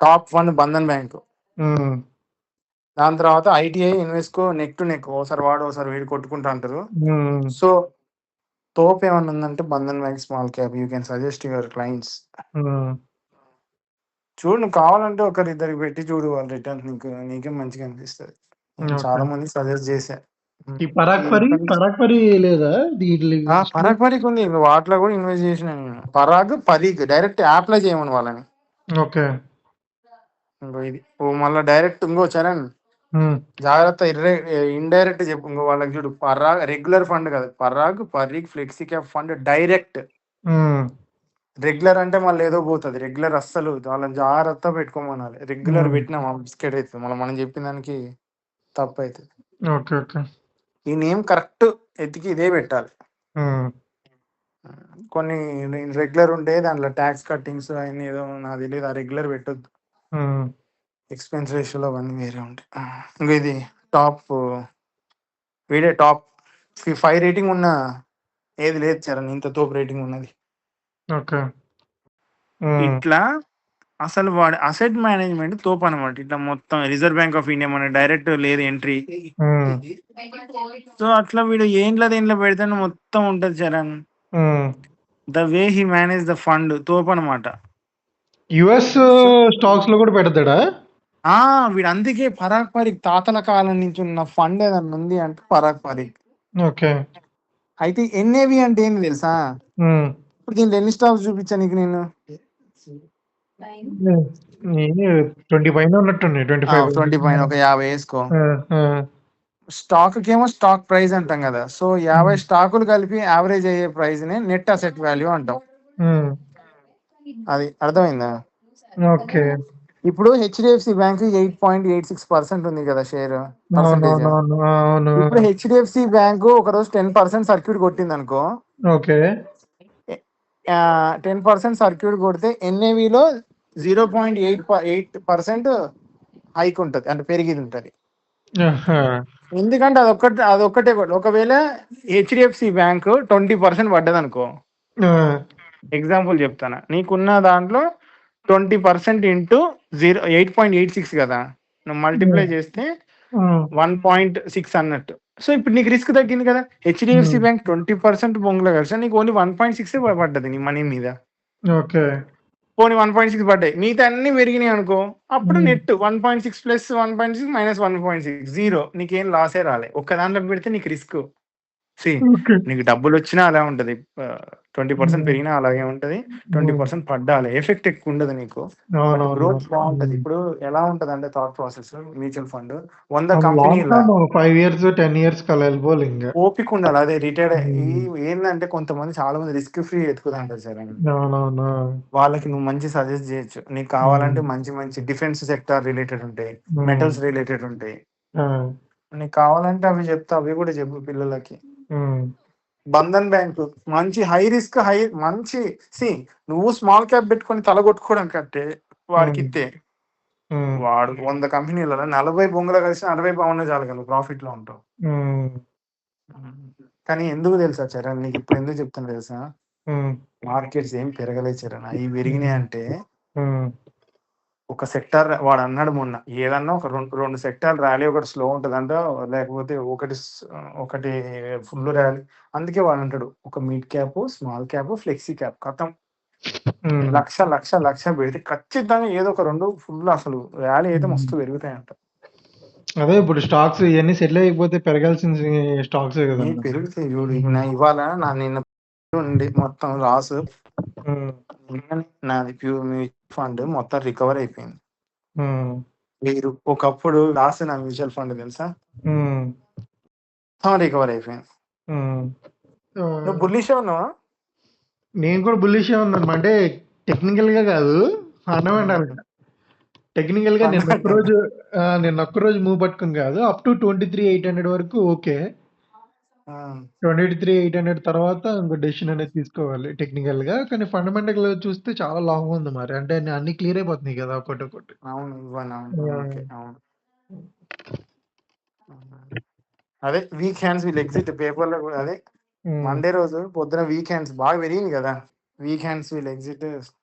Top one Bandhan bank, ఉమ్, దాని తర్వాత ITI, Invesco neck to neck, ఓసారి వాడు ఓసారి వీడు కొట్టుకుంటా అంటారు. ఉమ్, సో తోపు ఏమన్నా ఉందంటే Bandhan bank small cap, you can suggest your clients. Um. చూడు, నువ్వు కావాలంటే ఒకరిద్దరికి పెట్టి చూడు, వాళ్ళ రిటర్న్ నీకే మంచిగా అనిపిస్తుంది. నేను ఓకే. చాలా మంది సజెస్ట్ చేశా. ఈ పరాగ్ పరి లేదా పరాగ్ పరీక్ ఉంది, వాటిలో కూడా ఇన్వెస్ట్ చేసిన నేను. పరాగ్ పరీక్ డైరెక్ట్ యాప్ లో చేయమని వాళ్ళని. ఓకే. ఇంకో ఇది మళ్ళీ డైరెక్ట్ ఇంకో చరణ్ ఉమ్, జాగ్రత్త, ఇండైరెక్ట్ చెప్పు ఇంకో వాళ్ళకి. చూడు, పరాగ్ రెగ్యులర్ ఫండ్ కాదు, Parag Parikh flexi cap fund direct. Um, regular అంటే మళ్ళీ ఏదో పోతుంది, రెగ్యులర్ అస్సలు వాళ్ళని జాగ్రత్త పెట్టుకోమనాలి. రెగ్యులర్ ఉమ్. పెట్టినా బిస్కెట్ అవుతుంది, మళ్ళీ మనం చెప్పిన దానికి తప్పు అవుతుంది. ఓకే. ఓకే. ఈ నేమ్ కరెక్ట్ ఎతికి ఇదే పెట్టాలి. ఉమ్, కొన్ని రెగ్యులర్ ఉంటే దాంట్లో ట్యాక్స్ కట్టింగ్స్ అవన్నీ ఏదో నాకు తెలియదు, ఆ రెగ్యులర్ పెట్టొద్దు. ఉమ్. ఎక్స్పెన్స్ రేషియోలో అవన్నీ వేరే ఉంటాయి. ఇంకా ఇది టాప్, వీడే టాప్ 5 రేటింగ్ ఉన్న ఏది లేదు చరణ్, ఇంత తోపు రేటింగ్ ఉన్నది. ఓకే. ఉమ్, ఇట్లా అసలు వాడి అసెట్ మేనేజ్మెంట్ తోపు అనమాట. ఇట్లా మొత్తం రిజర్వ్ బ్యాంక్ ఆఫ్ ఇండియా మన డైరెక్ట్ లేదు ఎంట్రీ. ఉమ్, సో అట్లా వీడు ఏంట్లో దేంట్లో పెడితే మొత్తం ఉంటది Charan. Um. The way he manage the fund తోపు అనమాట. యుఎస్ స్టాక్స్ లో కూడా పెడతాడా? వీడు అందుకే పరాగ్ పరీక్ తాతల కాలం నుంచి ఉన్న ఫండ్ ఏదన్నా ఉంది అంటే పరాగ్ పరీక్. ఓకే. అయితే ఎన్ఏవి అంటే ఏంది తెలుసా? ఉమ్. ఇప్పుడు దీంట్లో ఎన్ని స్టాక్స్ చూపించా నీకు నేను? 20 పైన ఉన్నట్టుంది, 25. 20 పైన ఒక 50 వేసుకో. ఆ, ఆ. స్టాక్ కేమో స్టాక్ ప్రైస్ అంటాం కదా. సో 50 స్టాకులు కలిపి యావరేజ్ అయ్యే ప్రైస్ నే నెట్ అసెట్ వాల్యూ అంటాం. ఉమ్. అది అర్థమైందా? ఓకే. ఇప్పుడు హెచ్డిఎఫ్సి బ్యాంక్ 8.86% ఉంది కదా షేర్ పర్సెంటేజ్. అవునవునవును, అవును. ఇప్పుడు హెచ్డిఎఫ్సి బ్యాంక్ ఒక రోజు 10% సర్క్యూట్ కొట్టింది అనుకో, ఓకే. 10% సర్క్యూట్ కొడితే ఎన్ఏవిలో 0.8% హైక్ ఉంటుంది, అంటే పెరిగింది ఉంటుంది. ఆహా. ఎందుకంటే అదొక్కటే ఒకవేళ హెచ్డిఎఫ్సి బ్యాంక్ 20% పడ్డది అనుకో, ఆ, ఎగ్జాంపుల్ చెప్తాను, నీకున్న దాంట్లో 20% ఇంటూ 8.86 కదా, నువ్వు మల్టిప్లై చేస్తే ఉమ్, 1.6 అన్నట్టు. సో ఇప్పుడు నీకు రిస్క్ తగ్గింది కదా. హెచ్డిఎఫ్సి ఉమ్. బ్యాంక్ 20% బొంగులో కలిసి నీకు ఓన్లీ 1.6 పడ్డది నీ మనీ మీద. ఓకే. పోనీ 1.6 పడ్డాయి, మిగతా అన్ని పెరిగినాయి అనుకో, అప్పుడు ఉమ్. Net 1.6 plus 1.6 minus 1.6 0. నీకేం లాసే రాలే. ఒక్క దాంట్లో పెడితే నీకు రిస్క్. ఓకే. నీకు డబ్బులు వచ్చినా అలా ఉంటది, 20% పెరిగినా అలాగే ఉంటది, 20% పడ్డా అలా ఎఫెక్ట్ ఎక్కువ ఉండదు నీకు. బట్ అవునవును. గ్రోత్ బాగుంటది. ఇప్పుడు ఎలా ఉంటది అంటే thought process, mutual fund 100 long కంపెనీల టర్మ్ 5 ఇయర్స్ 10 ఇయర్స్ కల్లా వెళ్ళిపోవాలి ఇంకా. ఓపిక ఉండాలి. అదే రిటైర్డ్ ఏంటంటే కొంతమంది చాలా మంది రిస్క్ ఫ్రీ ఎత్తుకుతుంటారు సార్. అవునవును. వాళ్ళకి నువ్వు మంచి సజెస్ట్ చేయొచ్చు. నీకు కావాలంటే మంచి డిఫెన్స్ సెక్టార్ రిలేటెడ్ ఉంటాయి, మెటల్స్ రిలేటెడ్ ఉంటాయి. నీకు కావాలంటే అవి చెప్తా, అవి కూడా చెప్పు పిల్లలకి. బంధన్ బ్యాంక్ మంచి హై రిస్క్ మంచి నువ్వు స్మాల్ క్యాప్ పెట్టుకొని తల కొట్టుకోవడం కట్టే వాడికి ఇస్తే, వాడు 100 కంపెనీలలో 40 బొంగులో కలిసి 60 బాగున్నా చాలు కదా, ప్రాఫిట్ లో ఉంటావు. కానీ ఎందుకు తెలుసా చరణ్, నీకు ఇప్పుడు ఎందుకు చెప్తాను తెలుసా? మార్కెట్స్ ఏం పెరగలేదు చరణ్. అవి పెరిగినాయి అంటే ఒక సెక్టార్, వాడు అన్నాడు మొన్న, ఏదన్నా ఒక రెండు సెక్టార్ ర్యాలీ, ఒకటి స్లో ఉంటుందంట, లేకపోతే ఒకటి ఫుల్ ర్యాలీ. అందుకే వాడు అంటాడు ఒక mid cap, small cap, flexi cap కథం లక్ష పెడితే ఖచ్చితంగా ఏదో ఒక రెండు ఫుల్ అసలు ర్యాలీ అయితే మస్తు పెరుగుతాయంట. అదే ఇప్పుడు స్టాక్స్ ఇవన్నీ సెటిల్ అయిపోతే పెరగాల్సిన స్టాక్స్ కదా పెరుగుతాయి. చూడు ఇవాళ నిన్న ఉండి మొత్తం లాస్, నాది ప్యూర్ మ్యూచువల్ ఫండ్ మొత్తం రికవర్ అయిపోయింది. మీరు ఒకప్పుడు లాస్ నా మ్యూచువల్ ఫండ్ తెలుసా, రికవర్ అయిపోయింది. నువ్వు బుల్లిష్ ఉన్నావా? నేను కూడా బుల్లిష్ ఉన్నాను. అంటే టెక్నికల్ గా కాదు, ఫండమెంటల్ గా. టెక్నికల్ గా నేను ఒక్కరోజు మూవ్ పట్టుకుని కాదు, అప్ టు 23,800 వరకు ఓకే. 23,800 తర్వాత ఇంకో డెసిషన్ అనేది తీసుకోవాలి టెక్నికల్ గా. కానీ ఫండమెంటల్ గా చూస్తే చాలా లాంగ్ ఉంది మరి. అంటే అన్ని క్లియర్ అయిపోతున్నాయి కదా ఒకటి. అదే weak hands will exit paper లో కూడా అదే మండే రోజు పొద్దున వీక్ హ్యాండ్స్ బాగా పెరిగింది కదా, వీక్ హ్యాండ్స్ వీల్ ఎగ్జిట్